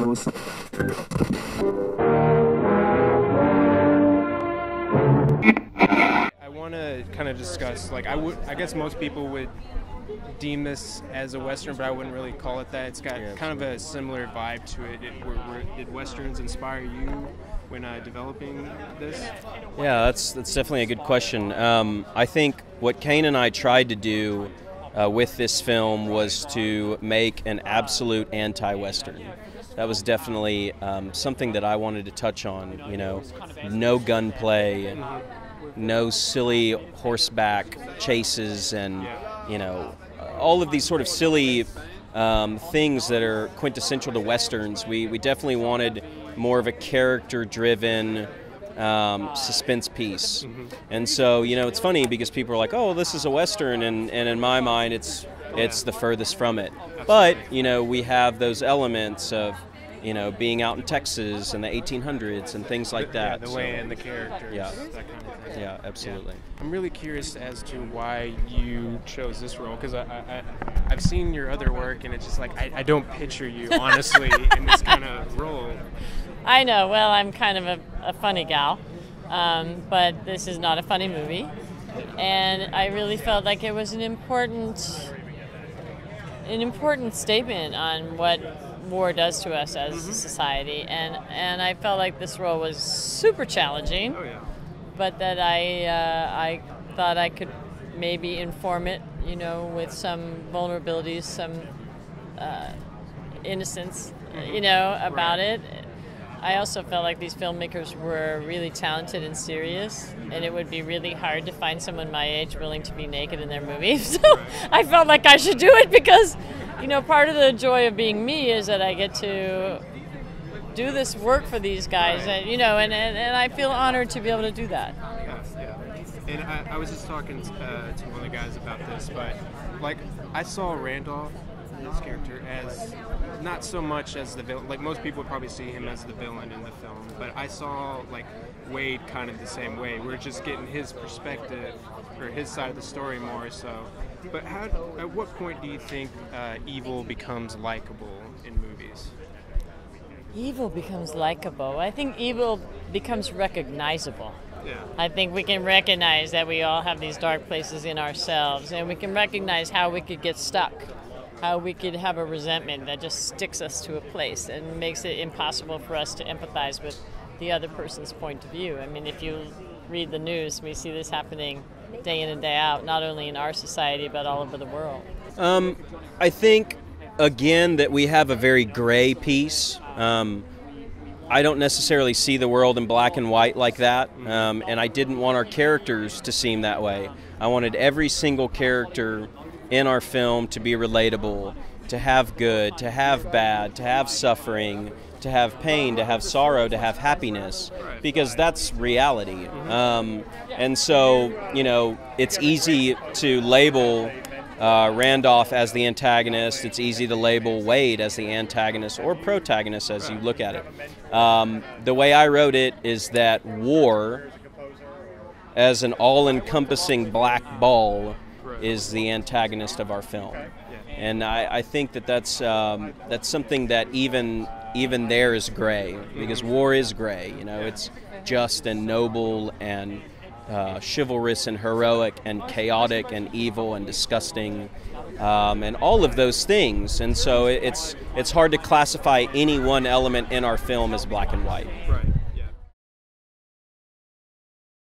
I want to kind of discuss, like, I guess most people would deem this as a Western, but I wouldn't really call it that. It's got kind of a similar vibe to it. Did Westerns inspire you when developing this? Yeah, that's definitely a good question. I think what Kane and I tried to do with this film was to make an absolute anti-Western. That was definitely something that I wanted to touch on. You know, no gunplay, no silly horseback chases, and you know, all of these sort of silly things that are quintessential to Westerns. We definitely wanted more of a character-driven suspense piece. And so, you know, it's funny because people are like, oh, this is a Western, and in my mind it's the furthest from it. But, you know, we have those elements of, you know, being out in Texas in the 1800s and things like that. Yeah, the way and the characters. Yeah. That kind of thing. Yeah, absolutely. Yeah. I'm really curious as to why you chose this role, because I've seen your other work, and it's just like I don't picture you, honestly, in this kind of role. I know. Well, I'm kind of a funny gal, but this is not a funny movie, and I really felt like it was an important statement on what war does to us as a society, and I felt like this role was super challenging. Oh yeah. But that I thought I could maybe inform it, you know, with some vulnerabilities, some innocence, you know, about it. I also felt like these filmmakers were really talented and serious, and it would be really hard to find someone my age willing to be naked in their movies. So I felt like I should do it because, you know, part of the joy of being me is that I get to do this work for these guys, and, you know, and I feel honored to be able to do that. Yeah. And I was just talking to one of the guys about this, but like I saw Randolph, his character, as not so much as the villain. Like most people would probably see him as the villain in the film, but I saw like Wade kind of the same way. We're just getting his perspective or his side of the story more so. But at what point do you think evil becomes likable in movies? Evil becomes likable. I think evil becomes recognizable. Yeah. I think we can recognize that we all have these dark places in ourselves, and we can recognize how we could get stuck, how we could have a resentment that just sticks us to a place and makes it impossible for us to empathize with the other person's point of view. I mean, if you read the news, we see this happening day in and day out, not only in our society, but all over the world. I think, again, that we have a very gray piece. I don't necessarily see the world in black and white like that, and I didn't want our characters to seem that way. I wanted every single character in our film to be relatable, to have good, to have bad, to have suffering, to have pain, to have sorrow, to have happiness, because that's reality. And so, you know, it's easy to label Randolph as the antagonist. It's easy to label Wade as the antagonist or protagonist as you look at it. The way I wrote it is that war, as an all-encompassing black ball, is the antagonist of our film. And I think that that's something that even there is gray, because war is gray. You know, it's just and noble and chivalrous and heroic and chaotic and evil and disgusting, and all of those things. And so it's hard to classify any one element in our film as black and white. Right.